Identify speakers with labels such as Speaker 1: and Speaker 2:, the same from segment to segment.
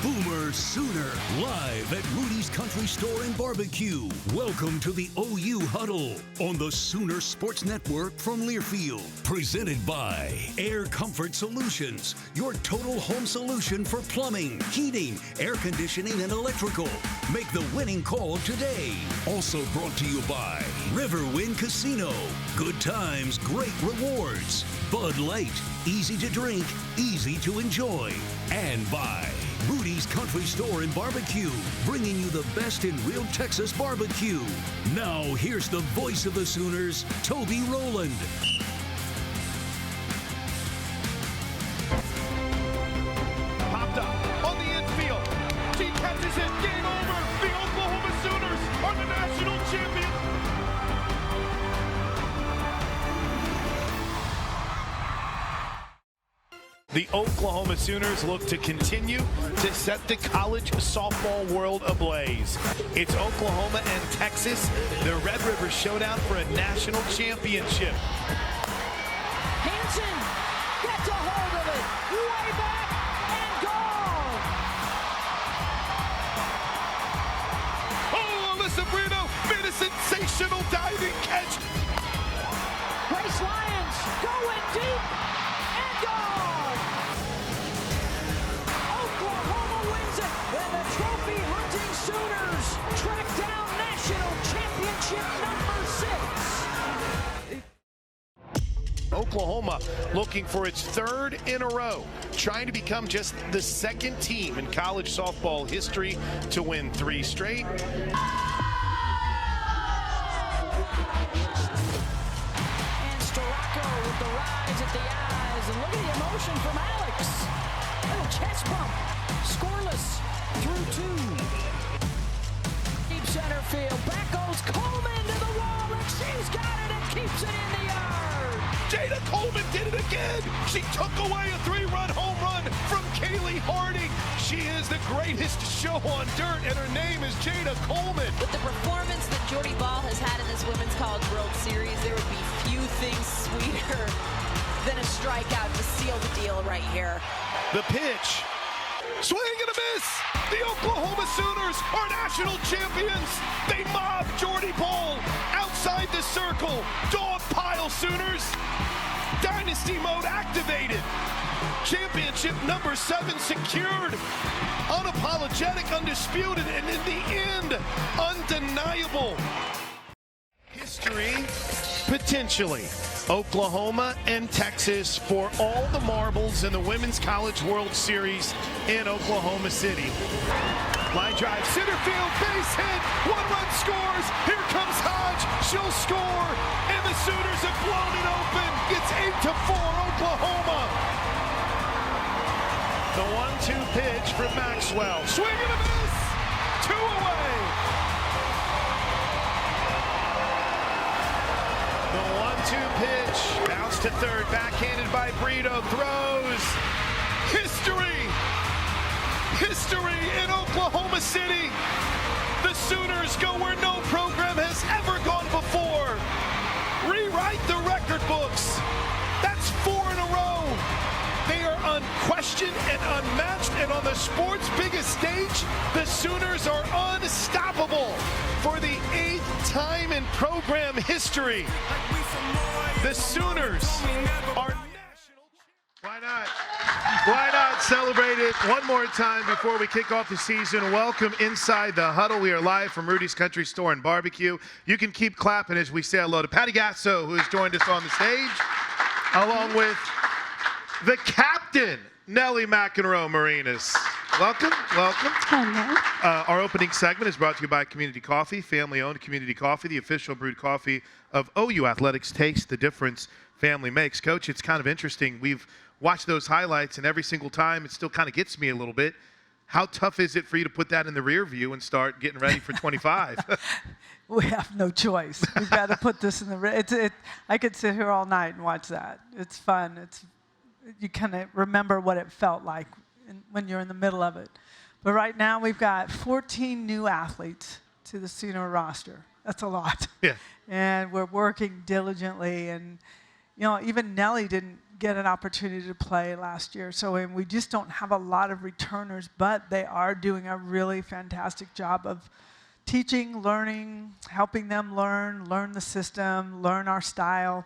Speaker 1: Boomer Sooner, live at Rudy's Country Store and Barbecue. Welcome to the OU Huddle on the Sooner Sports Network from Learfield. Presented by Air Comfort Solutions, your total home solution for plumbing, heating, air conditioning, and electrical. Make the winning call today. Also brought to you by Riverwind Casino. Good times, great rewards. Bud Light, easy to drink, easy to enjoy. And by Rudy's Country Store and Barbecue, bringing you the best in real Texas barbecue. Now, here's the voice of the Sooners, Toby Rowland.
Speaker 2: Popped up on the infield. She catches it. Game over. The Oklahoma Sooners are the national champions. The Oklahoma Sooners look to continue to set the college softball world ablaze. It's Oklahoma and Texas, the Red River Showdown for a national championship.
Speaker 3: Hansen gets a hold of it, way back and gone.
Speaker 2: Oh, Alyssa Brito made a sensational diving catch.
Speaker 3: Grace Lyons going deep and gone. Oklahoma wins it, and the trophy hunting Sooners track down national championship number 6.
Speaker 2: Oklahoma looking for its third in a row, trying to become just the second team in college softball history to win 3 straight.
Speaker 3: And Storako with the rise at the eyes, and look at the emotion from Alex. Little chest bump, scoreless through 2. Deep center field, back goes Coleman to the wall, and she's got it and keeps it in the yard.
Speaker 2: Jada Coleman did it again. She took away a 3-run home run from Kaylee Harding. She is the greatest show on dirt, and her name is Jada Coleman.
Speaker 4: With the performance that Jordy Ball has had in this Women's College World Series, there would be few things sweeter than a strikeout to seal the deal right here.
Speaker 2: The pitch. Swing and a miss. The Oklahoma Sooners are national champions. They mob Jordy Ball outside the circle. Dog pile Sooners. Dynasty mode activated. Championship number 7 secured. Unapologetic, undisputed, and in the end, undeniable. History, potentially. Oklahoma and Texas for all the marbles in the Women's College World Series in Oklahoma City. Line drive, center field, base hit, 1-run scores. Here comes Hodge, she'll score, and the Sooners have blown it open. It's 8-4 Oklahoma. The 1-2 pitch from Maxwell. Swing and a miss. 2 away. The 1-2 pitch. Bounce to third. Backhanded by Brito. Throws. History. History in Oklahoma City. The Sooners go where no program has ever gone before. Rewrite the record books. That's 4 in a row. They are unquestioned and unmatched, and on the sport's biggest stage, the Sooners are unstoppable for the 8th time in program history. The Sooners are national. Why not? Why not celebrate it one more time before we kick off the season? Welcome inside the Huddle. We are live from Rudy's Country Store and Barbecue. You can keep clapping as we say hello to Patty Gasso, who has joined us on the stage, along with the captain, Nellie McEnroe Marinas. Welcome, welcome.
Speaker 5: Hello.
Speaker 2: Our opening segment is brought to you by Community Coffee, family-owned Community Coffee, the official brewed coffee of OU Athletics. Taste the difference family makes. Coach, it's kind of interesting. We've watched those highlights, and every single time it still kind of gets me a little bit. How tough is it for you to put that in the rear view and start getting ready for 25?
Speaker 5: We have no choice. We've got to put this in the rear. I could sit here all night and watch that. It's fun. You kind of remember what it felt like when you're in the middle of it. But right now we've got 14 new athletes to the senior roster. That's a lot.
Speaker 2: Yeah.
Speaker 5: And we're working diligently. And, you know, even Nellie didn't get an opportunity to play last year. So and we just don't have a lot of returners, but they are doing a really fantastic job of teaching, learning, helping them learn the system, learn our style.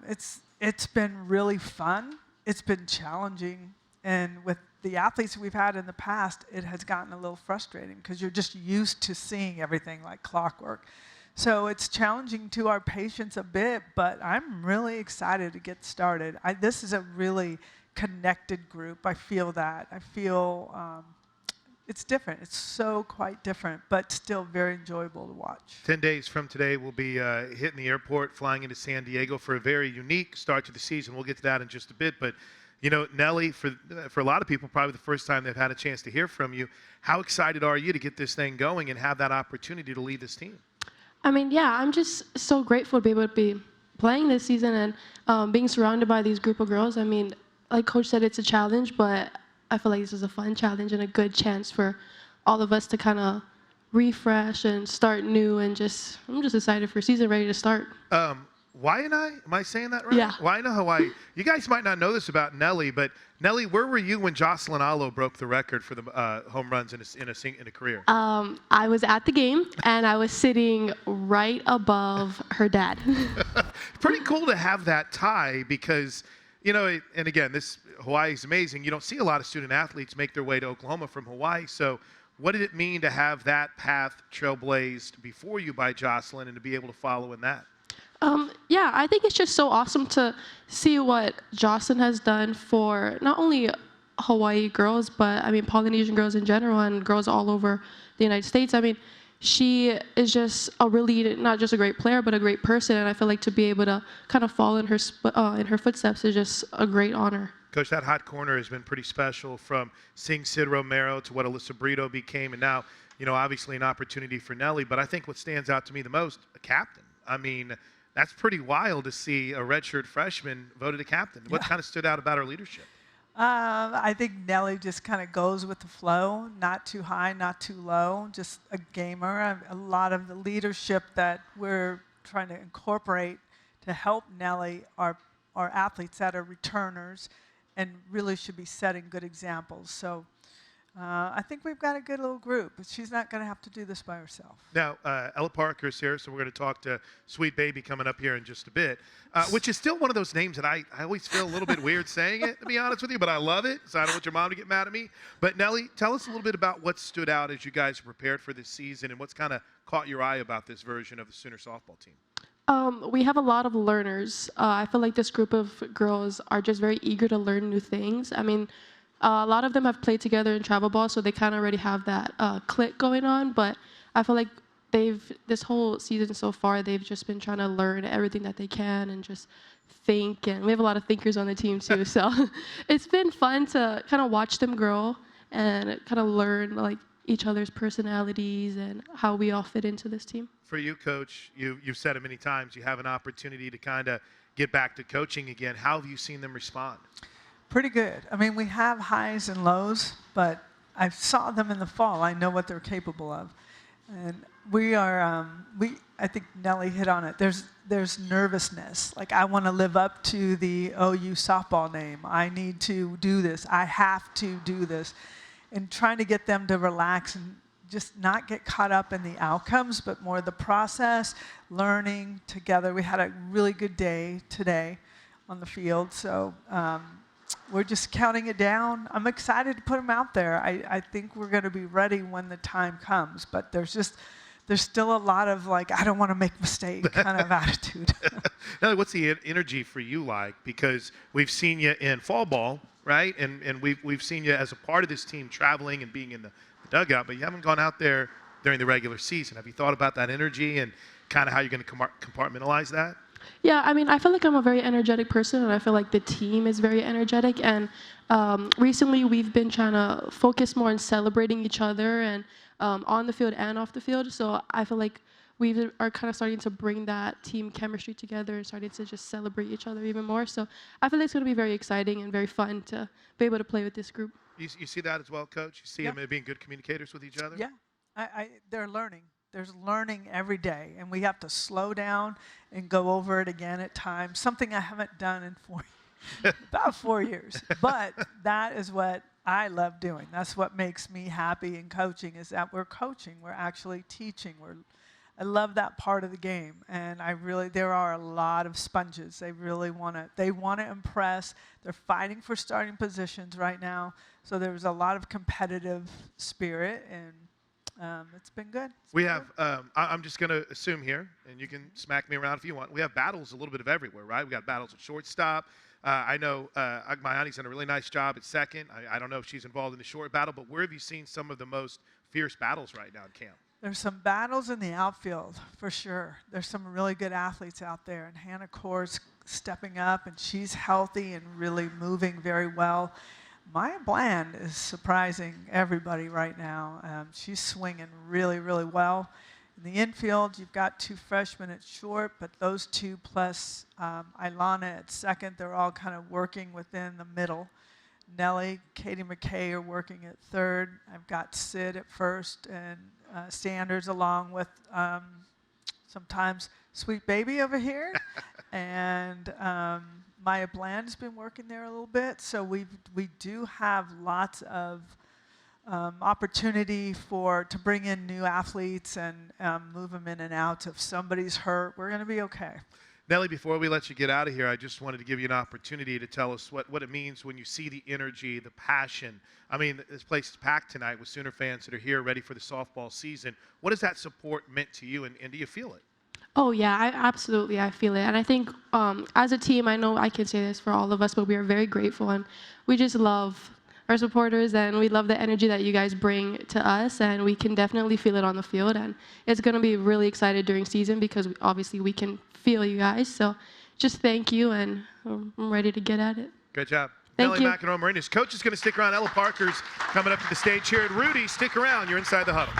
Speaker 5: It's been really fun. It's been challenging. And with the athletes we've had in the past, it has gotten a little frustrating because you're just used to seeing everything like clockwork. So it's challenging to our patience a bit, but I'm really excited to get started. This is a really connected group. I feel that. I feel it's different. It's so quite different, but still very enjoyable to watch.
Speaker 2: 10 days from today, we'll be hitting the airport, flying into San Diego for a very unique start to the season. We'll get to that in just a bit, but you know, Nelly, for a lot of people, probably the first time they've had a chance to hear from you. How excited are you to get this thing going and have that opportunity to lead this team?
Speaker 6: I mean, yeah, I'm just so grateful to be able to be playing this season and being surrounded by these group of girls. I mean, like Coach said, it's a challenge, but I feel like this is a fun challenge and a good chance for all of us to kind of refresh and start new. And I'm just excited for season ready to start.
Speaker 2: Waianae, am I saying that right?
Speaker 6: Yeah.
Speaker 2: Waianae, Hawaii. You guys might not know this about Nelly, but Nelly, where were you when Jocelyn Alo broke the record for the home runs in a career?
Speaker 6: I was at the game, and I was sitting right above her dad.
Speaker 2: Pretty cool to have that tie because, you know, and again, Hawaii is amazing. You don't see a lot of student athletes make their way to Oklahoma from Hawaii. So what did it mean to have that path trailblazed before you by Jocelyn and to be able to follow in that?
Speaker 6: Yeah, I think it's just so awesome to see what Jocelyn has done for not only Hawaii girls, but I mean Polynesian girls in general and girls all over the United States. I mean, she is just not just a great player, but a great person, and I feel like to be able to kind of follow in her footsteps is just a great honor.
Speaker 2: Coach, that hot corner has been pretty special, from seeing Sid Romero to what Alyssa Brito became, and now, you know, obviously an opportunity for Nelly. But I think what stands out to me the most, a captain. I mean, that's pretty wild to see a redshirt freshman voted a captain. What kind of stood out about her leadership?
Speaker 5: I think Nelly just kind of goes with the flow, not too high, not too low, just a gamer. A lot of the leadership that we're trying to incorporate to help Nelly are athletes that are returners and really should be setting good examples. So I think we've got a good little group, but she's not going to have to do this by herself.
Speaker 2: Now, Ella Parker is here, so we're going to talk to Sweet Baby coming up here in just a bit, which is still one of those names that I always feel a little bit weird saying it, to be honest with you, but I love it, so I don't want your mom to get mad at me. But Nelly, tell us a little bit about what stood out as you guys prepared for this season and what's kind of caught your eye about this version of the Sooner softball team.
Speaker 6: We have a lot of learners. I feel like this group of girls are just very eager to learn new things. I mean, a lot of them have played together in travel ball, so they kind of already have that click going on. But I feel like this whole season so far, they've just been trying to learn everything that they can and just think. And we have a lot of thinkers on the team too, so it's been fun to kind of watch them grow and kind of learn like each other's personalities and how we all fit into this team.
Speaker 2: For you, Coach, you've said it many times, you have an opportunity to kind of get back to coaching again. How have you seen them respond?
Speaker 5: Pretty good. I mean, we have highs and lows, but I saw them in the fall. I know what they're capable of. And we are, I think Nelly hit on it. There's nervousness. Like, I want to live up to the OU softball name. I need to do this. I have to do this. And trying to get them to relax and just not get caught up in the outcomes, but more the process, learning together. We had a really good day today on the field. So, we're just counting it down. I'm excited to put them out there. I think we're going to be ready when the time comes, but there's still a lot of like, I don't want to make a mistake kind of attitude.
Speaker 2: Now, what's the energy for you like? Because we've seen you in fall ball, right? And we've seen you as a part of this team traveling and being in the dugout, but you haven't gone out there during the regular season. Have you thought about that energy and kind of how you're going to compartmentalize that?
Speaker 6: Yeah, I mean, I feel like I'm a very energetic person, and I feel like the team is very energetic. And recently, we've been trying to focus more on celebrating each other and on the field and off the field. So I feel like we are kind of starting to bring that team chemistry together and starting to just celebrate each other even more. So I feel like it's going to be very exciting and very fun to be able to play with this group.
Speaker 2: You see that as well, Coach? You see them being good communicators with each other?
Speaker 5: Yeah, they're learning. There's learning every day, and we have to slow down and go over it again at times, something I haven't done in About 4 years. But that is what I love doing. That's what makes me happy in coaching, is that we're coaching. We're actually teaching. I love that part of the game. And there are a lot of sponges. They really want to impress. They're fighting for starting positions right now. So there's a lot of competitive spirit, and it's been good.
Speaker 2: We have, I'm just going to assume here, and you can smack me around if you want. We have battles a little bit of everywhere, right? We got battles at shortstop. I know Agmayani's done a really nice job at second. I don't know if she's involved in the short battle, but where have you seen some of the most fierce battles right now in camp?
Speaker 5: There's some battles in the outfield, for sure. There's some really good athletes out there, and Hannah Core's stepping up, and she's healthy and really moving very well. Maya Bland is surprising everybody right now. She's swinging really, really well. In the infield, you've got 2 freshmen at short, but those 2 plus Ilana at second, they're all kind of working within the middle. Nellie, Katie McKay are working at third. I've got Sid at first, and Sanders along with sometimes Sweet Baby over here. And Maya Bland's been working there a little bit. So we do have lots of opportunity to bring in new athletes and move them in and out. If somebody's hurt, we're going to be okay.
Speaker 2: Nellie, before we let you get out of here, I just wanted to give you an opportunity to tell us what it means when you see the energy, the passion. I mean, this place is packed tonight with Sooner fans that are here ready for the softball season. What has that support meant to you, and do you feel it?
Speaker 6: Oh, yeah, I feel it. And I think as a team, I know I can say this for all of us, but we are very grateful, and we just love our supporters, and we love the energy that you guys bring to us, and we can definitely feel it on the field. And it's going to be really excited during season because obviously we can feel you guys. So just thank you, and I'm ready to get at it.
Speaker 2: Good job.
Speaker 6: Thank
Speaker 2: Nellie
Speaker 6: you.
Speaker 2: McEnroe Marinas. Coach is going to stick around. Ella Parker's coming up to the stage here. And Rudy, stick around. You're inside the huddle.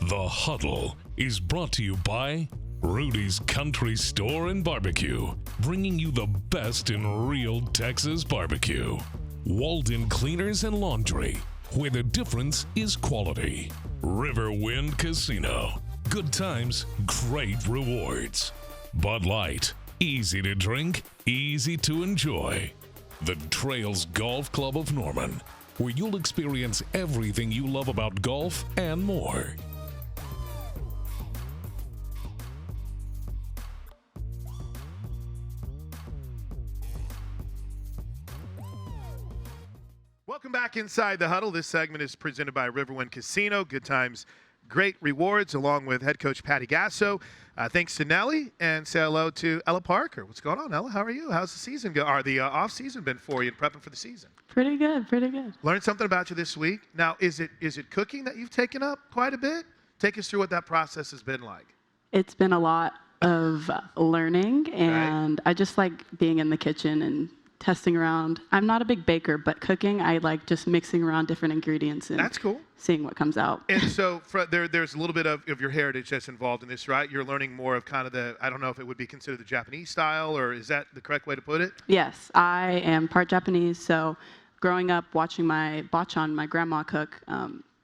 Speaker 1: The Huddle is brought to you by Rudy's Country Store and Barbecue, bringing you the best in real Texas barbecue. Walden Cleaners and Laundry, where the difference is quality. Riverwind Casino, good times, great rewards. Bud Light, easy to drink, easy to enjoy. The Trails Golf Club of Norman, where you'll experience everything you love about golf and more.
Speaker 2: Welcome back inside the huddle. This segment is presented by Riverwind Casino. Good times, great rewards, along with head coach Patty Gasso. Thanks to Nellie, and say hello to Ella Parker. What's going on, Ella? How are you? How's the season go? Or the off season been for you, and prepping for the season?
Speaker 6: Pretty good, pretty good.
Speaker 2: Learned something about you this week. Now, is it cooking that you've taken up quite a bit? Take us through what that process has been like.
Speaker 7: It's been a lot of learning, and
Speaker 2: Right.
Speaker 7: I just like being in the kitchen and testing around. I'm not a big baker, but cooking, I like just mixing around different ingredients and
Speaker 2: That's cool.
Speaker 7: seeing what comes out.
Speaker 2: And so there's a little bit of your heritage that's involved in this, right? You're learning more of kind of I don't know if it would be considered the Japanese style, or is that the correct way to put it?
Speaker 7: Yes, I am part Japanese, so growing up watching my bachan, my grandma cook,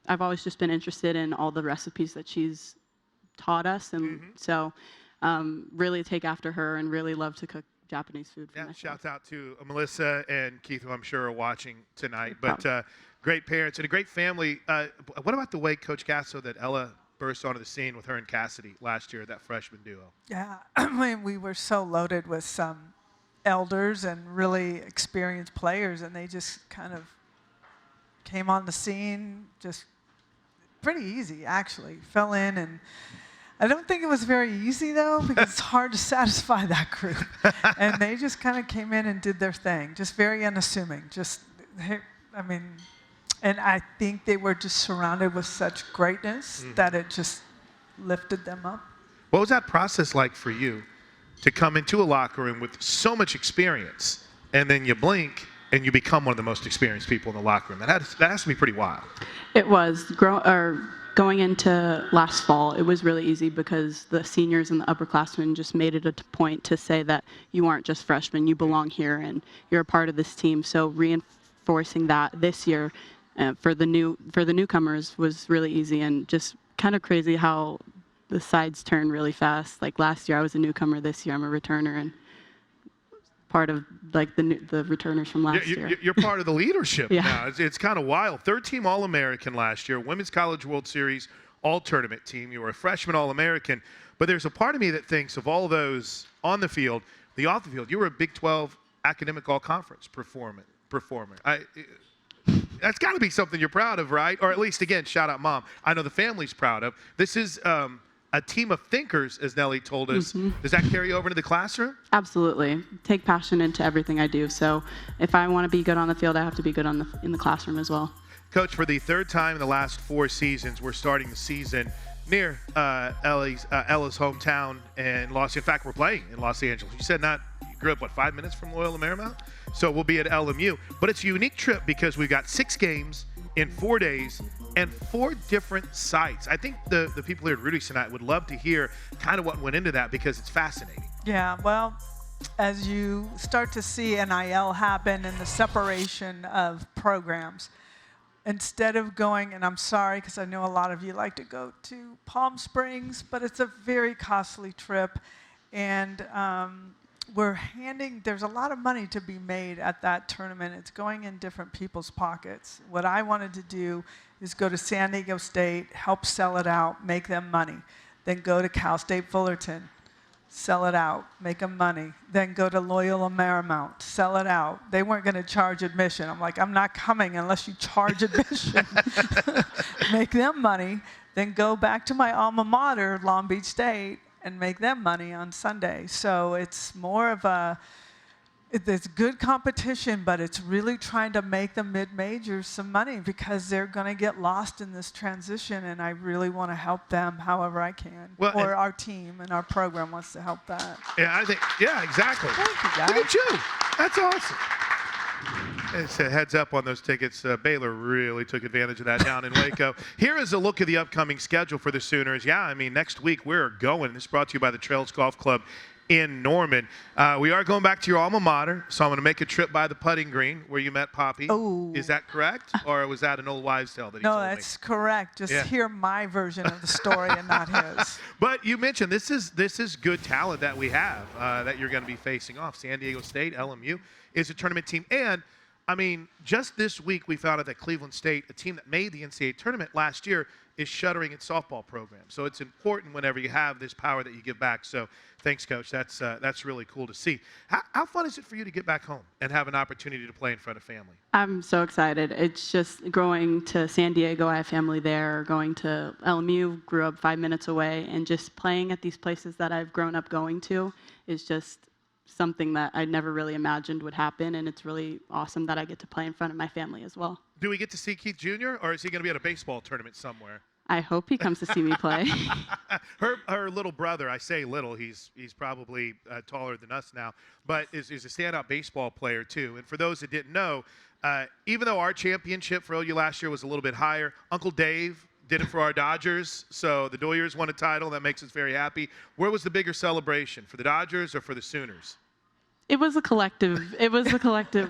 Speaker 7: I've always just been interested in all the recipes that she's taught us, and so really take after her and really love to cook Japanese food for myself.
Speaker 2: Shout out to Melissa and Keith, who I'm sure are watching tonight. But great parents and a great family. What about the way Coach Gasso that Ella burst onto the scene with her and Cassidy last year, that freshman duo?
Speaker 5: Yeah, I mean, we were so loaded with some elders and really experienced players, and they just kind of came on the scene just pretty easy, actually. Fell in, and I don't think it was very easy, though, because it's hard to satisfy that group. And they just kind of came in and did their thing, just very unassuming. And I think they were just surrounded with such greatness that it just lifted them up.
Speaker 2: What was that process like for you to come into a locker room with so much experience, and then you blink and you become one of the most experienced people in the locker room? That has to be pretty wild.
Speaker 7: It was. Going into last fall, it was really easy because the seniors and the upperclassmen just made it a point to say that you aren't just freshmen, you belong here and you're a part of this team. So reinforcing that this year for the newcomers was really easy, and just kind of crazy how the sides turn really fast. Like last year I was a newcomer, this year I'm a returner, and part of like the returners from last year.
Speaker 2: You're part of the leadership
Speaker 7: Yeah.
Speaker 2: now. It's kind of wild. Third-team All-American last year, Women's College World Series All-Tournament team. You were a freshman All-American. But there's a part of me that thinks of all those on the field, the off the field, you were a Big 12 academic all-conference performer. That's got to be something you're proud of, right? Or at least, again, shout out Mom. I know the family's proud of. This is a team of thinkers, as Nellie told us. Mm-hmm. Does that carry over into the classroom?
Speaker 7: Absolutely. Take passion into everything I do. So if I want to be good on the field, I have to be good in the classroom as well.
Speaker 2: Coach, for the third time in the last 4 seasons, we're starting the season near Ella's hometown in Los. In fact, we're playing in Los Angeles. You said you grew up, 5 minutes from Loyola Marymount? So we'll be at LMU. But it's a unique trip because we've got 6 games in 4 days and 4 different sites. I think the people here at Rudy's tonight would love to hear kind of what went into that because it's fascinating.
Speaker 5: Yeah, well, as you start to see NIL happen and the separation of programs, instead of going, and I'm sorry because I know a lot of you like to go to Palm Springs, but it's a very costly trip, and there's a lot of money to be made at that tournament. It's going in different people's pockets. What I wanted to do is go to San Diego State, help sell it out, make them money. Then go to Cal State Fullerton, sell it out, make them money. Then go to Loyola Marymount, sell it out. They weren't going to charge admission. I'm like, I'm not coming unless you charge admission. Make them money. Then go back to my alma mater, Long Beach State, and make them money on Sunday. So it's more of it's good competition, but it's really trying to make the mid-majors some money because they're going to get lost in this transition, and I really want to help them however I can. Or our team and our program wants to help that.
Speaker 2: Yeah, exactly.
Speaker 5: Thank you, guys.
Speaker 2: Look at you. That's awesome. It's a heads up on those tickets. Baylor really took advantage of that down in Waco. Here is a look at the upcoming schedule for the Sooners. Yeah, I mean, next week we're going. This is brought to you by the Trails Golf Club in Norman. We are going back to your alma mater, so I'm going to make a trip by the putting green where you met Poppy.
Speaker 5: Oh.
Speaker 2: Is that correct? Or was that an old wives' tale that he told me?
Speaker 5: No, that's correct. Just hear my version of the story and not his.
Speaker 2: But you mentioned this is good talent that we have that you're going to be facing off. San Diego State, LMU is a tournament team. And, I mean, just this week we found out that Cleveland State, a team that made the NCAA tournament last year, is shuttering its softball program. So it's important whenever you have this power that you give back. So thanks, Coach. That's really cool to see. How fun is it for you to get back home and have an opportunity to play in front of family?
Speaker 7: I'm so excited. It's just going to San Diego. I have family there. Going to LMU, grew up 5 minutes away, and just playing at these places that I've grown up going to is just something that I never really imagined would happen, and it's really awesome that I get to play in front of my family as well.
Speaker 2: Do we get to see Keith Jr., or is he going to be at a baseball tournament somewhere?
Speaker 7: I hope he comes to see me play.
Speaker 2: Her little brother, I say little, he's probably taller than us now, but is a standout baseball player too. And for those that didn't know, even though our championship for OU last year was a little bit higher, Uncle Dave did it for our Dodgers, so the Doyers won a title. That makes us very happy. Where was the bigger celebration, for the Dodgers or for the Sooners?
Speaker 7: It was a collective.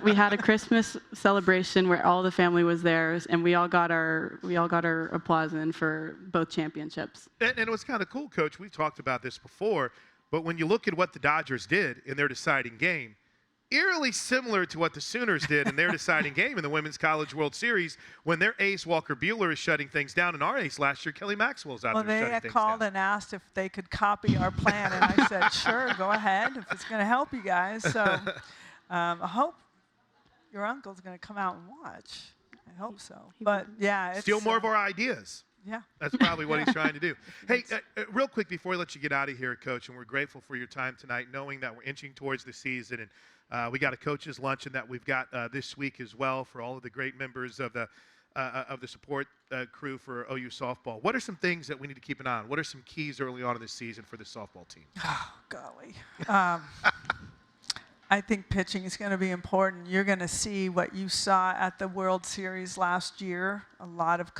Speaker 7: We had a Christmas celebration where all the family was there, and we all got our applause in for both championships.
Speaker 2: And it was kind of cool, Coach. We've talked about this before, but when you look at what the Dodgers did in their deciding game, eerily similar to what the Sooners did in their deciding game in the Women's College World Series when their ace, Walker Buehler, is shutting things down, and our ace last year, Kelly Maxwell's out there shutting things down.
Speaker 5: Well, they had called and asked if they could copy our plan, and I said, sure, go ahead, if it's going to help you guys. So I hope your uncle's going to come out and watch. I hope so. But, yeah. It's,
Speaker 2: steal more of our ideas.
Speaker 5: Yeah.
Speaker 2: That's probably what he's trying to do. Hey, real quick before we let you get out of here, Coach, and we're grateful for your time tonight, knowing that we're inching towards the season, and we got a coach's luncheon that we've got this week as well for all of the great members of the support crew for OU softball. What are some things that we need to keep an eye on? What are some keys early on in the season for the softball team?
Speaker 5: Oh, golly. I think pitching is going to be important. You're going to see what you saw at the World Series last year, a lot of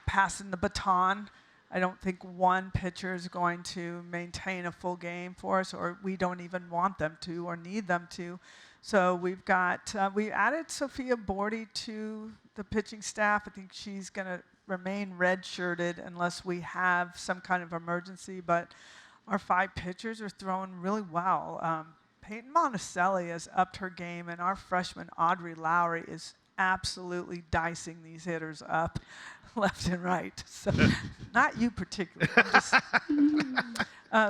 Speaker 5: passing the baton. I don't think one pitcher is going to maintain a full game for us, or we don't even want them to or need them to. So we've got, we added Sophia Bordy to the pitching staff. I think she's going to remain red-shirted unless we have some kind of emergency, but our 5 pitchers are throwing really well. Peyton Monticelli has upped her game, and our freshman Audrey Lowry is absolutely dicing these hitters up left and right. So not you particularly.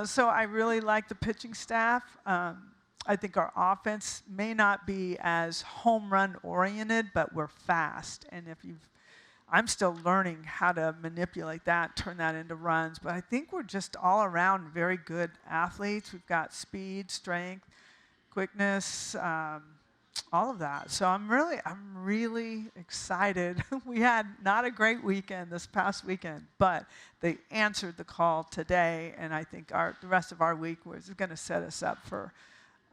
Speaker 5: So I really like the pitching staff. I think our offense may not be as home run oriented, but we're fast. And I'm still learning how to manipulate that, turn that into runs. But I think we're just all around very good athletes. We've got speed, strength, quickness, all of that. So I'm really excited. We had not a great weekend this past weekend, but they answered the call today, and I think the rest of our week is going to set us up for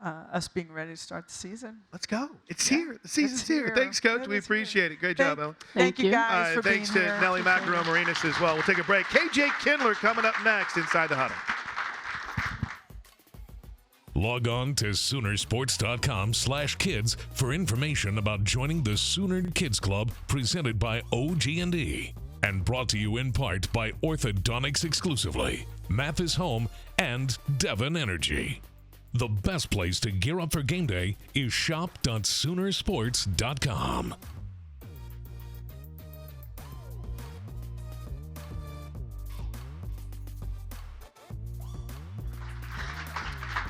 Speaker 5: us being ready to start the season.
Speaker 2: Let's go. It's here. The season's here. Thanks, Coach. We appreciate it. Great job, Ellen.
Speaker 5: Thank you guys for
Speaker 2: thanks
Speaker 5: being
Speaker 2: to
Speaker 5: here.
Speaker 2: Nellie Macaron-Marinas as well. We'll take a break. KJ Kindler coming up next inside the Huddle.
Speaker 1: Log on to Soonersports.com/kids for information about joining the Sooner Kids Club presented by OG&E and brought to you in part by Orthodontics exclusively, Mathis Home, and Devon Energy. The best place to gear up for game day is shop.Soonersports.com.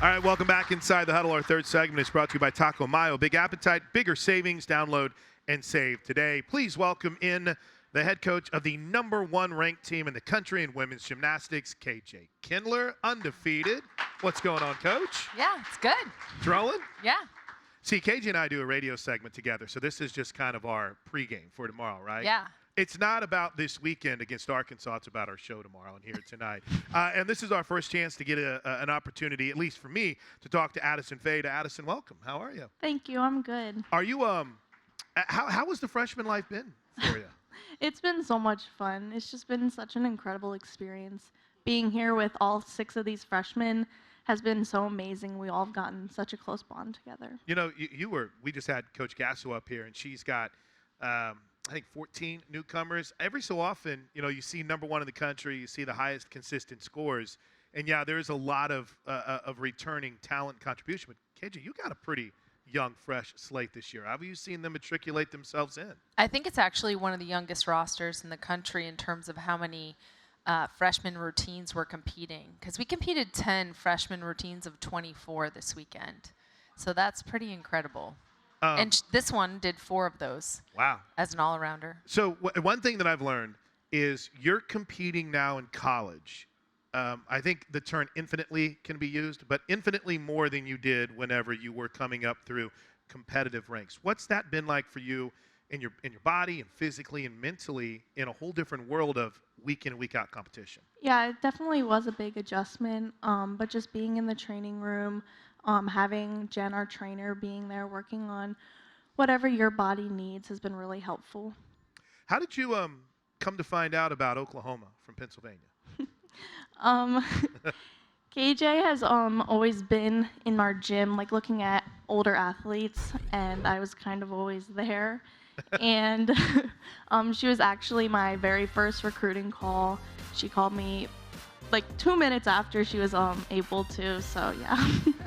Speaker 2: All right, welcome back inside the Huddle. Our third segment is brought to you by Taco Mayo. Big appetite, bigger savings. Download and save today. Please welcome in the head coach of the #1 ranked team in the country in women's gymnastics, KJ Kindler, undefeated. What's going on, Coach?
Speaker 8: Yeah, it's good.
Speaker 2: It's rolling?
Speaker 8: Yeah.
Speaker 2: See, KJ and I do a radio segment together, so this is just kind of our pregame for tomorrow, right?
Speaker 8: Yeah.
Speaker 2: It's not about this weekend against Arkansas. It's about our show tomorrow and here tonight. And this is our first chance to get an opportunity, at least for me, to talk to Addison Fade. Addison, welcome. How are you?
Speaker 9: Thank you. I'm good.
Speaker 2: Are you how has the freshman life been for you?
Speaker 9: It's been so much fun. It's just been such an incredible experience. Being here with all 6 of these freshmen has been so amazing. We all have gotten such a close bond together.
Speaker 2: You know, we just had Coach Gasso up here, and she's got I think 14 newcomers. Every so often, you know, you see #1 in the country, you see the highest consistent scores, and yeah, there's a lot of returning talent contribution. But KJ, you got a pretty young, fresh slate this year. How have you seen them matriculate themselves in?
Speaker 8: I think it's actually one of the youngest rosters in the country in terms of how many freshman routines we're competing. Because we competed 10 freshman routines of 24 this weekend. So that's pretty incredible. And this one did 4 of those.
Speaker 2: Wow.
Speaker 8: As an all-arounder.
Speaker 2: So one thing that I've learned is you're competing now in college. I think the term infinitely can be used, but infinitely more than you did whenever you were coming up through competitive ranks. What's that been like for you in your body and physically and mentally in a whole different world of week in and week out competition?
Speaker 9: Yeah, it definitely was a big adjustment, but just being in the training room, having Jen, our trainer, being there working on whatever your body needs has been really helpful.
Speaker 2: How did you come to find out about Oklahoma from Pennsylvania?
Speaker 9: KJ has always been in our gym, like looking at older athletes, and I was kind of always there. And she was actually my very first recruiting call. She called me like 2 minutes after she was able to, so yeah.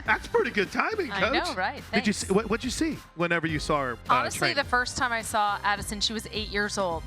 Speaker 2: That's pretty good timing, Coach.
Speaker 8: I know, right?
Speaker 2: Did you see, what'd you see whenever you saw her
Speaker 8: Honestly,
Speaker 2: training?
Speaker 8: the first time I saw Addison, she was 8 years old.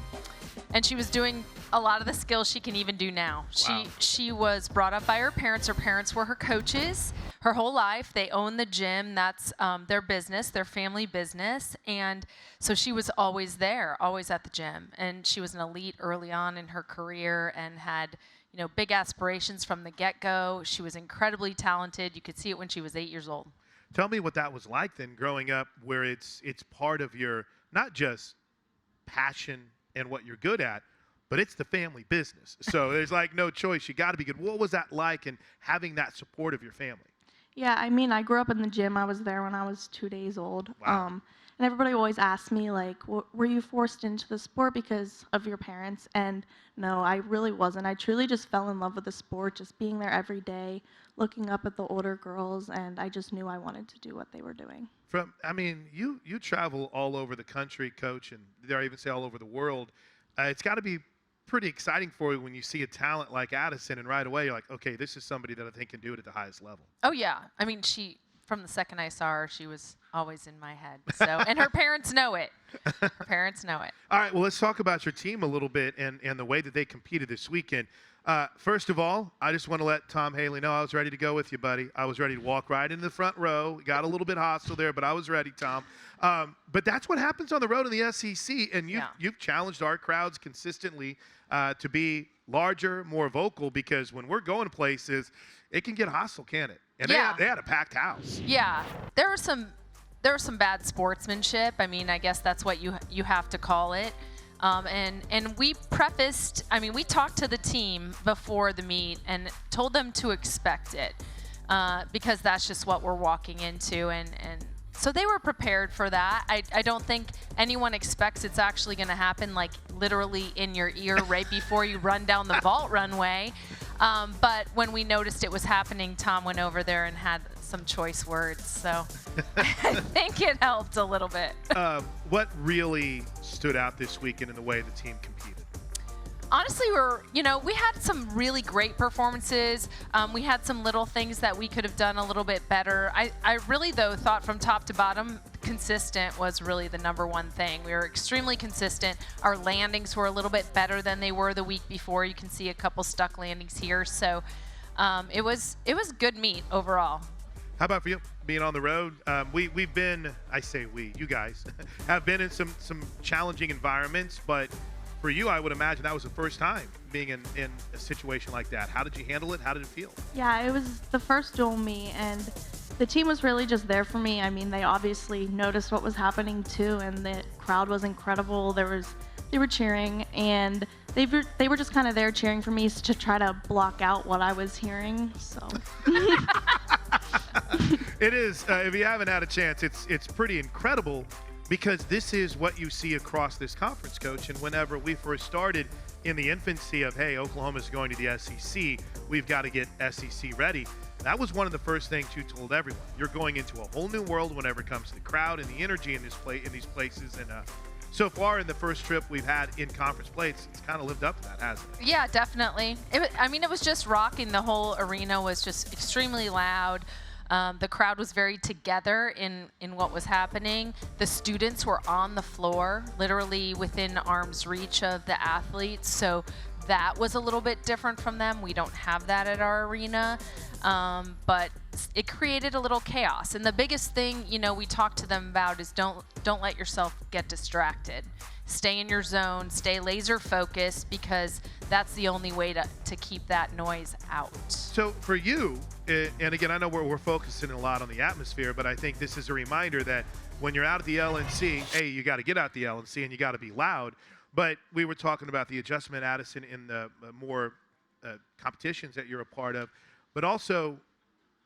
Speaker 8: And she was doing a lot of the skills she can even do now.
Speaker 2: Wow.
Speaker 8: She was brought up by her parents. Her parents were her coaches her whole life. They own the gym. That's their business, their family business. And so she was always there, always at the gym. And she was an elite early on in her career and had, you know, big aspirations from the get-go. She was incredibly talented. You could see it when she was 8 years old.
Speaker 2: Tell me what that was like then, growing up, where it's part of your not just passion and what you're good at, but it's the family business. So there's like no choice. You got to be good. What was that like, and having that support of your family?
Speaker 9: Yeah, I mean, I grew up in the gym. I was there when I was 2 days old.
Speaker 2: Wow.
Speaker 9: And everybody always asked me, like, were you forced into the sport because of your parents? And no, I really wasn't. I truly just fell in love with the sport, just being there every day, looking up at the older girls, and I just knew I wanted to do what they were doing.
Speaker 2: You travel all over the country, Coach, and dare I even say all over the world. It's got to be pretty exciting for you when you see a talent like Addison, and right away you're like, okay, this is somebody that I think can do it at the highest level.
Speaker 8: Oh, yeah. I mean, from the second I saw her, she was always in my head. So, and her parents know it. Her parents know it.
Speaker 2: All right, well, let's talk about your team a little bit and the way that they competed this weekend. First of all, I just want to let Tom Haley know I was ready to go with you, buddy. I was ready to walk right into the front row. Got a little bit hostile there, but I was ready, Tom. But that's what happens on the road in the SEC, and you've challenged our crowds consistently to be larger, more vocal, because when we're going places, it can get hostile, can't it? And they had a packed house.
Speaker 8: Yeah, there was some bad sportsmanship. I mean, I guess that's what you have to call it. And we prefaced, I mean, we talked to the team before the meet and told them to expect it because that's just what we're walking into. And so they were prepared for that. I don't think anyone expects it's actually going to happen like literally in your ear right before you run down the vault runway. But when we noticed it was happening, Tom went over there and had some choice words. So I think it helped a little bit.
Speaker 2: What really stood out this weekend in the way the team competed?
Speaker 8: Honestly, we had some really great performances. We had some little things that we could have done a little bit better. I really, though, thought from top to bottom, consistent was really the number one thing. We were extremely consistent. Our landings were a little bit better than they were the week before. You can see a couple stuck landings here. So it was good meet overall.
Speaker 2: How about for you, being on the road? We've been, I say we, you guys, have been in some challenging environments, but for you, I would imagine that was the first time being in a situation like that. How did you handle it? How did it feel?
Speaker 9: Yeah, it was the first dual meet, and the team was really just there for me. I mean, they obviously noticed what was happening too, and the crowd was incredible. They were cheering, and they were just kind of there cheering for me to try to block out what I was hearing. So
Speaker 2: it is. If you haven't had a chance, it's pretty incredible. Because this is what you see across this conference, Coach. And whenever we first started in the infancy of, hey, Oklahoma's going to the SEC, we've got to get SEC ready. That was one of the first things you told everyone. You're going into a whole new world whenever it comes to the crowd and the energy in these places. And so far in the first trip we've had in conference play, it's kind of lived up to that, hasn't it?
Speaker 8: Yeah, definitely. It was just rocking. The whole arena was just extremely loud. The crowd was very together in what was happening. The students were on the floor, literally within arm's reach of the athletes. So that was a little bit different from them. We don't have that at our arena, but it created a little chaos. And the biggest thing, we talked to them about is don't let yourself get distracted. Stay in your zone, stay laser focused, because that's the only way to keep that noise out.
Speaker 2: So for you, and again, I know we're focusing a lot on the atmosphere, but I think this is a reminder that when you're out at the LNC, hey, you got to get out the LNC and you got to be loud. But we were talking about the adjustment, Addison, in the more competitions that you're a part of, but also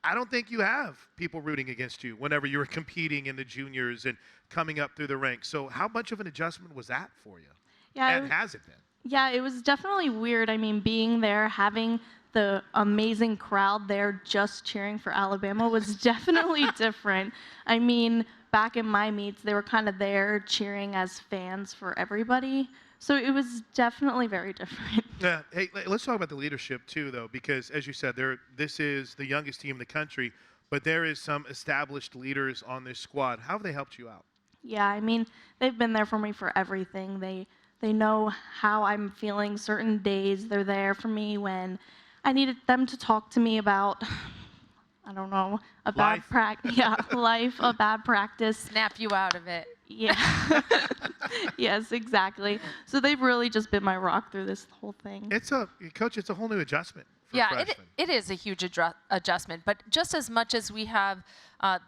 Speaker 2: I don't think you have people rooting against you whenever you were competing in the juniors and coming up through the ranks. So how much of an adjustment was that for you?
Speaker 9: Yeah,
Speaker 2: and has it been?
Speaker 9: Yeah, it was definitely weird. I mean, being there, having the amazing crowd there just cheering for Alabama was definitely different. I mean, back in my meets, they were kind of there cheering as fans for everybody. So it was definitely very different.
Speaker 2: Yeah. Hey, let's talk about the leadership too, though, because as you said, this is the youngest team in the country, but there is some established leaders on this squad. How have they helped you out?
Speaker 9: Yeah, I mean, they've been there for me for everything. They know how I'm feeling certain days. They're there for me when I needed them to talk to me about, I don't know, a bad practice. Yeah, life, a bad practice.
Speaker 8: Snap you out of it.
Speaker 9: Yeah. Yes, exactly. So they've really just been my rock through this whole thing.
Speaker 2: Coach, it's a whole new adjustment for
Speaker 8: yeah,
Speaker 2: freshmen.
Speaker 8: it is a huge adjustment. But just as much as we have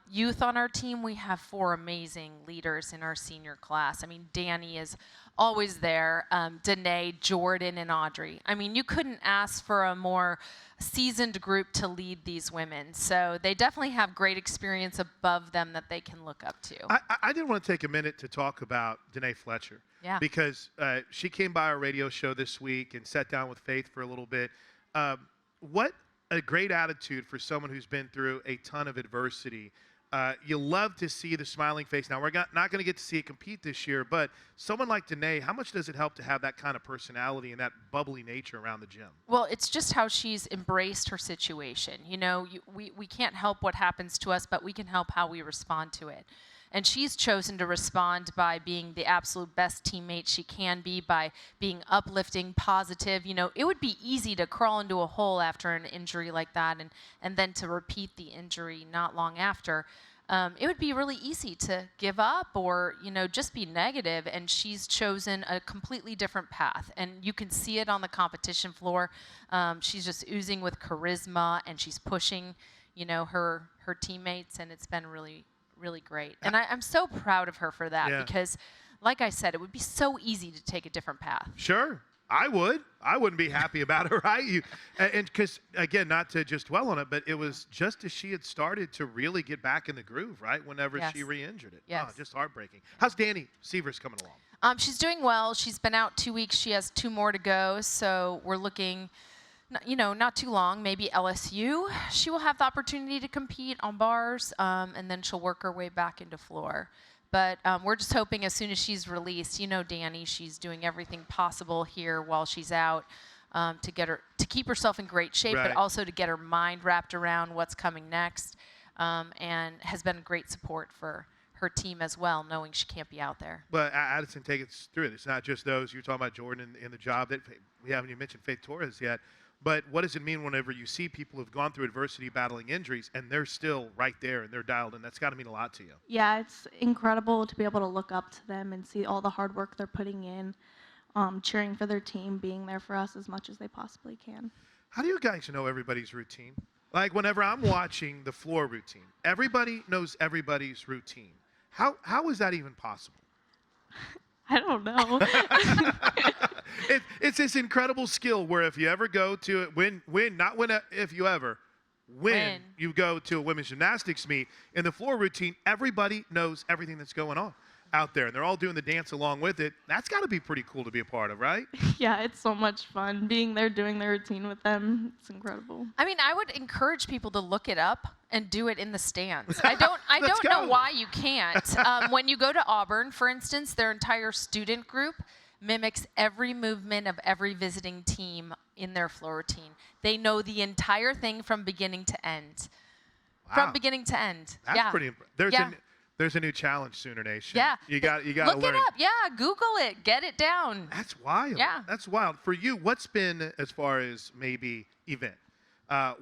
Speaker 8: youth on our team, we have 4 amazing leaders in our senior class. I mean, Danny is always there, Danae, Jordan, and Audrey. I mean, you couldn't ask for a more seasoned group to lead these women. So they definitely have great experience above them that they can look up to.
Speaker 2: I did want to take a minute to talk about Danae Fletcher.
Speaker 8: Yeah.
Speaker 2: Because she came by our radio show this week and sat down with Faith for a little bit. What a great attitude for someone who's been through a ton of adversity. You love to see the smiling face. Now, we're not going to get to see it compete this year, but someone like Danae, how much does it help to have that kind of personality and that bubbly nature around the gym?
Speaker 8: Well, it's just how she's embraced her situation. You know, we can't help what happens to us, but we can help how we respond to it. And she's chosen to respond by being the absolute best teammate she can be, by being uplifting, positive. You know, it would be easy to crawl into a hole after an injury like that and then to repeat the injury not long after. It would be really easy to give up or, you know, just be negative, and she's chosen a completely different path. And you can see it on the competition floor. She's just oozing with charisma, and she's pushing, you know, her teammates, and it's been really great. And I'm so proud of her for that because, like I said, it would be so easy to take a different path.
Speaker 2: Sure. I wouldn't be happy about it, right? And because, again, not to just dwell on it, but it was just as she had started to really get back in the groove, right, whenever she re-injured it.
Speaker 8: Yes.
Speaker 2: Oh, just heartbreaking. How's Danny Severs coming along?
Speaker 8: She's doing well. She's been out 2 weeks. She has 2 more to go, so we're looking – you know, not too long, maybe LSU. She will have the opportunity to compete on bars, and then she'll work her way back into floor. But we're just hoping as soon as she's released, you know, Danny, she's doing everything possible here while she's out to keep herself in great shape, but also to get her mind wrapped around what's coming next, and has been great support for her team as well, knowing she can't be out there.
Speaker 2: But Addison, take us through it. It's not just those. You're talking about Jordan and the job that we haven't even mentioned Faith Torres yet. But what does it mean whenever you see people who've gone through adversity, battling injuries, and they're still right there and they're dialed in? That's got to mean a lot to you.
Speaker 9: Yeah, it's incredible to be able to look up to them and see all the hard work they're putting in, cheering for their team, being there for us as much as they possibly can.
Speaker 2: How do you guys know everybody's routine? Like whenever I'm watching the floor routine, everybody knows everybody's routine. How is that even possible?
Speaker 9: I don't know.
Speaker 2: It's this incredible skill where if you ever go to when you go to a women's gymnastics meet, in the floor routine, everybody knows everything that's going on out there, and they're all doing the dance along with it. That's got to be pretty cool to be a part of, right?
Speaker 9: Yeah, it's so much fun being there, doing their routine with them. It's incredible.
Speaker 8: I mean, I would encourage people to look it up and do it in the stands. I don't know why you can't. When you go to Auburn, for instance, their entire student group mimics every movement of every visiting team in their floor routine. They know the entire thing from beginning to end. Wow. From beginning to end.
Speaker 2: That's pretty impressive. There's a new challenge, Sooner Nation.
Speaker 8: Yeah.
Speaker 2: You got to learn.
Speaker 8: Look it up. Yeah, Google it. Get it down.
Speaker 2: That's wild.
Speaker 8: Yeah.
Speaker 2: That's wild. For you, what's been, as far as maybe event,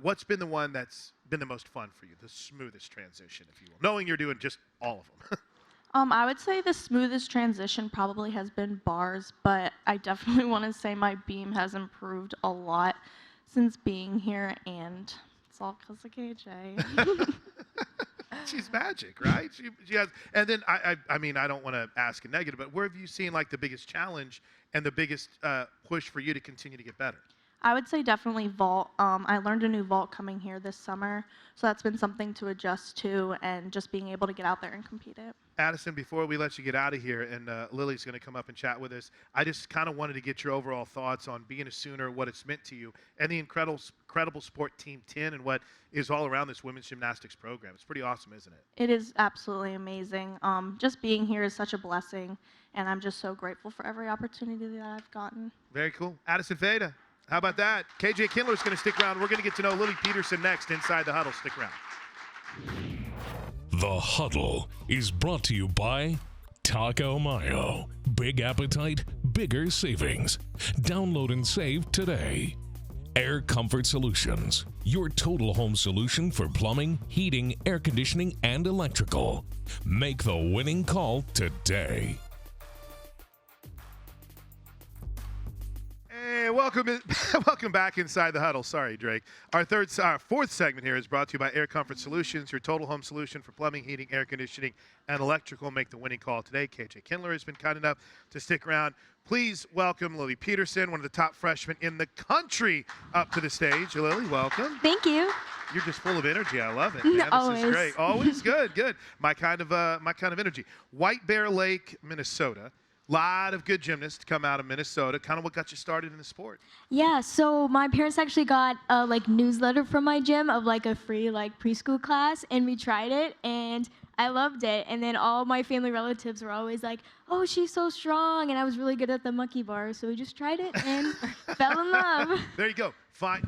Speaker 2: what's been the one that's been the most fun for you, the smoothest transition, if you will, knowing you're doing just all of them?
Speaker 9: I would say the smoothest transition probably has been bars, but I definitely want to say my beam has improved a lot since being here, and it's all because of KJ.
Speaker 2: She's magic, right? She has. And then I mean, I don't want to ask a negative, but where have you seen like the biggest challenge and the biggest push for you to continue to get better?
Speaker 9: I would say definitely vault. I learned a new vault coming here this summer, so that's been something to adjust to, and just being able to get out there and compete it.
Speaker 2: Addison, before we let you get out of here, and Lily's going to come up and chat with us, I just kind of wanted to get your overall thoughts on being a Sooner, what it's meant to you, and the incredible sport Team 10 and what is all around this women's gymnastics program. It's pretty awesome, isn't it?
Speaker 9: It is absolutely amazing. Just being here is such a blessing, and I'm just so grateful for every opportunity that I've gotten.
Speaker 2: Very cool. Addison Feda, how about that? KJ Kindler's going to stick around. We're going to get to know Lily Peterson next inside the Huddle. Stick around.
Speaker 1: The Huddle is brought to you by Taco Mayo. Big appetite, bigger savings. Download and save today. Air Comfort Solutions, your total home solution for plumbing, heating, air conditioning, and electrical. Make the winning call today.
Speaker 2: Hey, welcome back inside the Huddle. Sorry, Drake. Our fourth segment here is brought to you by Air Comfort Solutions, your total home solution for plumbing, heating, air conditioning, and electrical. Make the winning call today. KJ Kindler has been kind enough to stick around. Please welcome Lily Peterson, one of the top freshmen in the country, up to the stage. Lily, welcome.
Speaker 10: Thank you.
Speaker 2: You're just full of energy. I love it, man.
Speaker 10: Always.
Speaker 2: This is great. Always good. My kind of energy. White Bear Lake, Minnesota. lot of good gymnasts come out of Minnesota. Kind of what got you started in the sport?
Speaker 10: Yeah, so my parents actually got a newsletter from my gym of a free preschool class, and we tried it, and I loved it. And then all my family relatives were always like, "Oh, she's so strong," and I was really good at the monkey bar, so we just tried it and fell in love.
Speaker 2: There you go.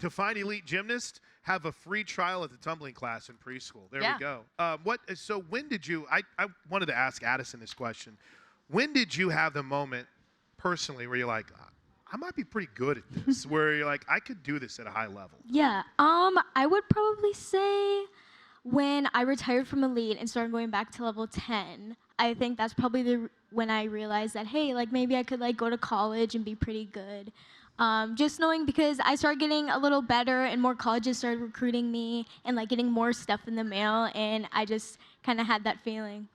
Speaker 2: To find elite gymnasts, have a free trial at the tumbling class in preschool. There we go. So when did you? I wanted to ask Addison this question. When did you have the moment personally where you're like, I might be pretty good at this, where you're like, I could do this at a high level?
Speaker 10: Yeah, I would probably say when I retired from elite and started going back to level 10. I think that's probably when I realized that, hey, maybe I could go to college and be pretty good. Just knowing, because I started getting a little better and more colleges started recruiting me and getting more stuff in the mail, and I just kind of had that feeling.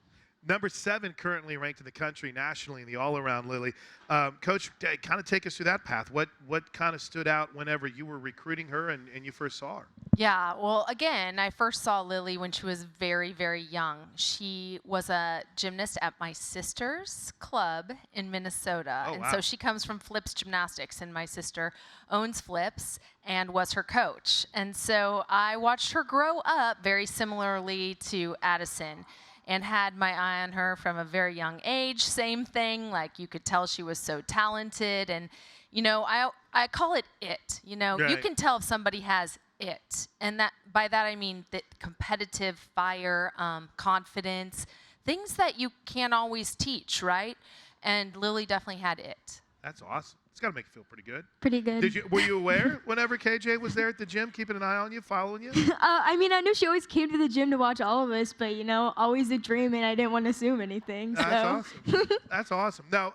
Speaker 2: Number 7 currently ranked in the country nationally in the all-around, Lily. Coach, kind of take us through that path. What kind of stood out whenever you were recruiting her and you first saw her?
Speaker 8: Yeah, well, again, I first saw Lily when she was very, very young. She was a gymnast at my sister's club in Minnesota.
Speaker 2: Oh,
Speaker 8: and
Speaker 2: wow.
Speaker 8: so she comes from Flips Gymnastics, and my sister owns Flips and was her coach. And so I watched her grow up very similarly to Addison, and had my eye on her from a very young age. Same thing, you could tell she was so talented. And, I call it it.
Speaker 2: Right.
Speaker 8: You can tell if somebody has it. And by that I mean that competitive fire, confidence, things that you can't always teach, right? And Lily definitely had it.
Speaker 2: That's awesome. It's got to make you feel pretty good.
Speaker 10: Pretty good.
Speaker 2: Were you aware whenever KJ was there at the gym, keeping an eye on you, following you?
Speaker 10: I knew she always came to the gym to watch all of us, but, always a dream, and I didn't want to assume anything. So.
Speaker 2: That's awesome. That's awesome. Now,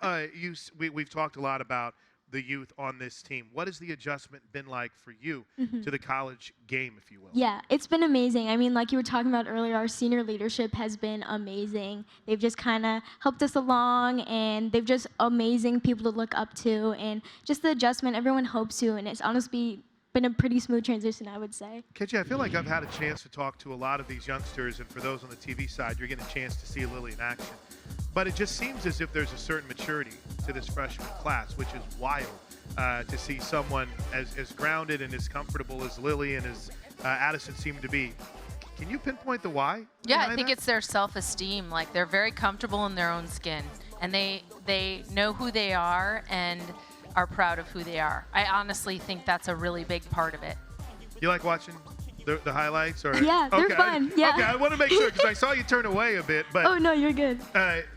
Speaker 2: we've talked a lot about the youth on this team. What has the adjustment been like for you to the college game, if you will?
Speaker 10: Yeah, it's been amazing. Like you were talking about earlier, our senior leadership has been amazing. They've just kind of helped us along, and they've just amazing people to look up to, and just the adjustment everyone hopes to, and it's honestly been a pretty smooth transition, I would say.
Speaker 2: KJ, I feel like I've had a chance to talk to a lot of these youngsters, and for those on the TV side, you're getting a chance to see Lily in action. But it just seems as if there's a certain maturity to this freshman class, which is wild to see someone as grounded and as comfortable as Lily and as Addison seem to be. Can you pinpoint the why?
Speaker 8: Yeah, I think it's their self-esteem. They're very comfortable in their own skin, and they know who they are and are proud of who they are. I honestly think that's a really big part of it.
Speaker 2: You like watching the highlights? Or?
Speaker 10: Yeah, they're fun. Yeah.
Speaker 2: Okay, I want to make sure, because I saw you turn away a bit. But
Speaker 10: oh, no, you're good.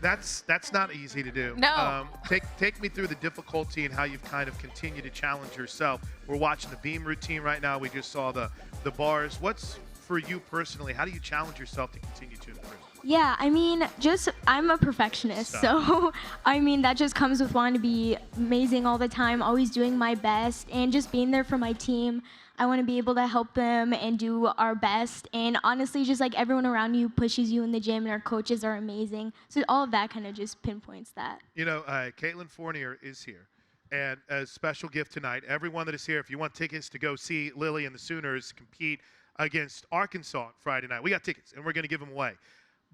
Speaker 2: That's not easy to do.
Speaker 8: No.
Speaker 2: Take me through the difficulty and how you've kind of continued to challenge yourself. We're watching the beam routine right now. We just saw the bars. What's, for you personally, how do you challenge yourself to continue to improve?
Speaker 10: Yeah, I'm a perfectionist, so that just comes with wanting to be amazing all the time, always doing my best, and just being there for my team. I want to be able to help them and do our best, and honestly, just everyone around you pushes you in the gym, and our coaches are amazing. So all of that kind of just pinpoints that.
Speaker 2: Caitlin Fournier is here, and a special gift tonight. Everyone that is here, if you want tickets to go see Lily and the Sooners compete against Arkansas on Friday night, we got tickets, and we're going to give them away.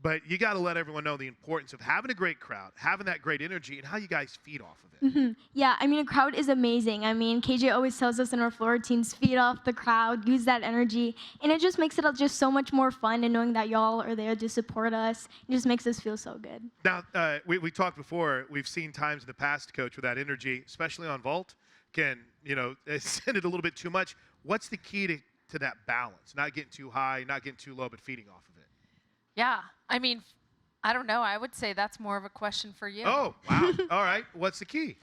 Speaker 2: But you got to let everyone know the importance of having a great crowd, having that great energy, and how you guys feed off of it.
Speaker 10: Mm-hmm. Yeah, a crowd is amazing. KJ always tells us in our floor routines, feed off the crowd, use that energy, and it just makes it just so much more fun, and knowing that y'all are there to support us, it just makes us feel so good.
Speaker 2: Now, we talked before, we've seen times in the past, Coach, with that energy, especially on vault, can, send it a little bit too much. What's the key to that balance? Not getting too high, not getting too low, but feeding off of it.
Speaker 8: Yeah, I don't know. I would say that's more of a question for you.
Speaker 2: Oh, wow. All right. What's the key?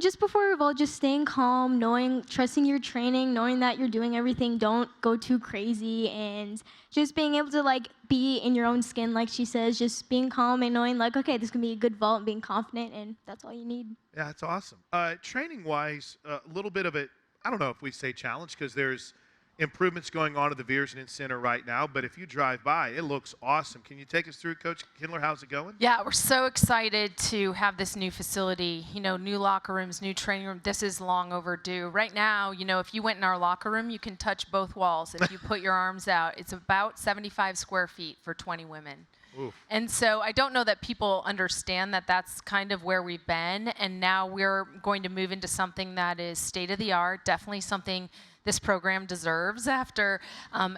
Speaker 10: Just before Revolt, just staying calm, trusting your training, knowing that you're doing everything, don't go too crazy, and just being able to be in your own skin, like she says, just being calm and knowing okay, this can be a good vault, and being confident, and that's all you need.
Speaker 2: Yeah, that's awesome. Training-wise, a little bit of it, I don't know if we say challenge, because there's improvements going on at the Viersen Center right now, but if you drive by, it looks awesome. Can you take us through, Coach Kindler? How's it going?
Speaker 8: Yeah, we're so excited to have this new facility, new locker rooms, new training room. This is long overdue. Right now, if you went in our locker room, you can touch both walls if you put your arms out. It's about 75 square feet for 20 women.
Speaker 2: Oof.
Speaker 8: And so I don't know that people understand that that's kind of where we've been. And now we're going to move into something that is state of the art, definitely something this program deserves after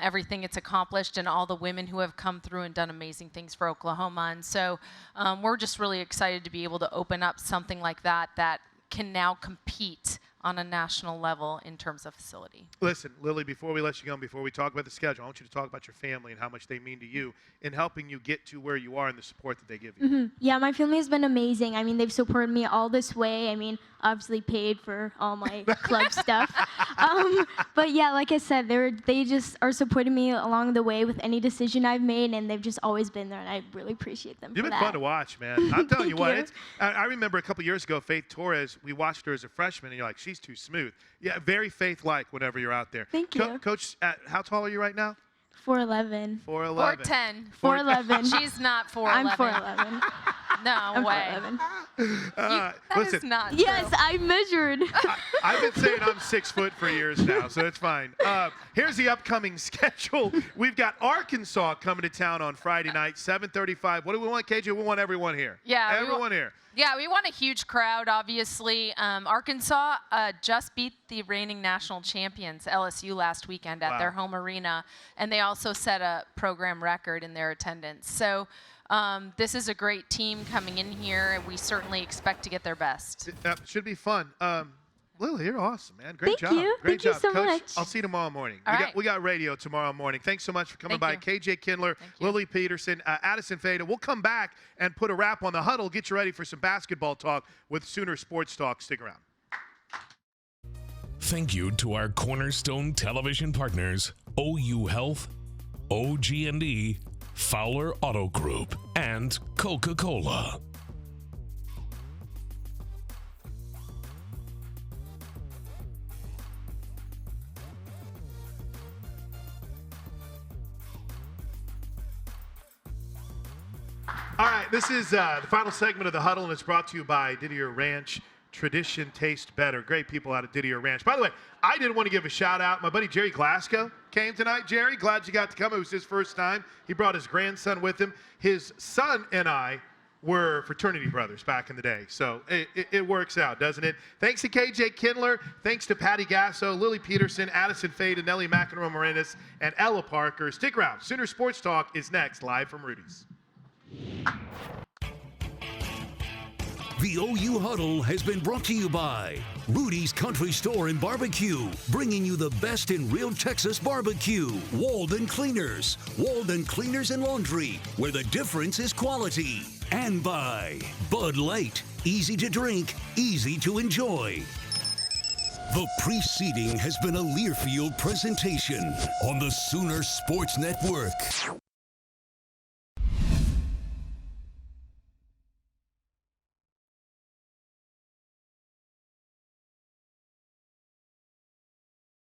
Speaker 8: everything it's accomplished and all the women who have come through and done amazing things for Oklahoma. And so we're just really excited to be able to open up something like that that can now compete on a national level in terms of facility.
Speaker 2: Listen, Lily, before we let you go and before we talk about the schedule, I want you to talk about your family and how much they mean to you in helping you get to where you are and the support that they give you.
Speaker 10: Yeah, my family has been amazing. I mean, they've supported me all this way. I mean, obviously paid for all my club stuff. But yeah, like I said, they just are supporting me along the way with any decision I've made, and they've just always been there, and I really appreciate them
Speaker 2: You've
Speaker 10: for
Speaker 2: been
Speaker 10: that.
Speaker 2: fun to watch, man. I'm telling you what,
Speaker 10: you.
Speaker 2: I remember a couple years ago, Faith Torres, we watched her as a freshman, and you're like, she's too smooth. Yeah, very Faith-like whenever you're out there.
Speaker 10: Thank you.
Speaker 2: Coach, how tall are you right now?
Speaker 10: 4'11".
Speaker 2: 4'11".
Speaker 8: 4'10".
Speaker 10: 4'11".
Speaker 8: She's not 4'11".
Speaker 10: I'm 4'11".
Speaker 8: No
Speaker 10: I'm
Speaker 8: way.
Speaker 10: 4'11".
Speaker 8: That
Speaker 2: listen,
Speaker 8: is not
Speaker 10: Yes,
Speaker 8: true.
Speaker 10: I measured.
Speaker 2: I've been saying I'm 6 foot for years now, so it's fine. Here's the upcoming schedule. We've got Arkansas coming to town on Friday night, 7:35. What do we want, KJ? We want everyone here.
Speaker 8: Yeah,
Speaker 2: everyone here.
Speaker 8: Yeah, we want a huge crowd, obviously. Arkansas just beat the reigning national champions, LSU, last weekend at their home arena, and they also set a program record in their attendance. So this is a great team coming in here, and we certainly expect to get their best.
Speaker 2: That should be fun. Lily, you're awesome, man. Great job.
Speaker 10: Thank you.
Speaker 2: Great
Speaker 10: Thank you
Speaker 2: job.
Speaker 10: so
Speaker 2: Coach,
Speaker 10: much.
Speaker 2: I'll see you tomorrow morning.
Speaker 8: All right.
Speaker 2: We got radio tomorrow morning. Thanks so much for coming
Speaker 8: Thank
Speaker 2: by.
Speaker 8: you.
Speaker 2: KJ Kindler, Lily Peterson, Addison Fada. We'll come back and put a wrap on the huddle. Get you ready for some basketball talk with Sooner Sports Talk. Stick around.
Speaker 1: Thank you to our cornerstone television partners, OU Health, OG&E, Fowler Auto Group, and Coca-Cola.
Speaker 2: All right, this is the final segment of the huddle, and it's brought to you by Didier Ranch. Tradition tastes better. Great people out at Didier Ranch. By the way, I did want to give a shout out. My buddy Jerry Glasgow came tonight. Jerry, glad you got to come. It was his first time. He brought his grandson with him. His son and I were fraternity brothers back in the day. So it works out, doesn't it? Thanks to KJ Kindler. Thanks to Patty Gasso, Lily Peterson, Addison Fade, and Nellie McEnroe Morenas, and Ella Parker. Stick around. Sooner Sports Talk is next, live from Rudy's.
Speaker 1: The OU Huddle has been brought to you by Rudy's Country Store and Barbecue, bringing you the best in real Texas barbecue. Walden Cleaners and Laundry, where the difference is quality. And by Bud Light, easy to drink, easy to enjoy. The preceding has been a Learfield presentation on the Sooner Sports Network.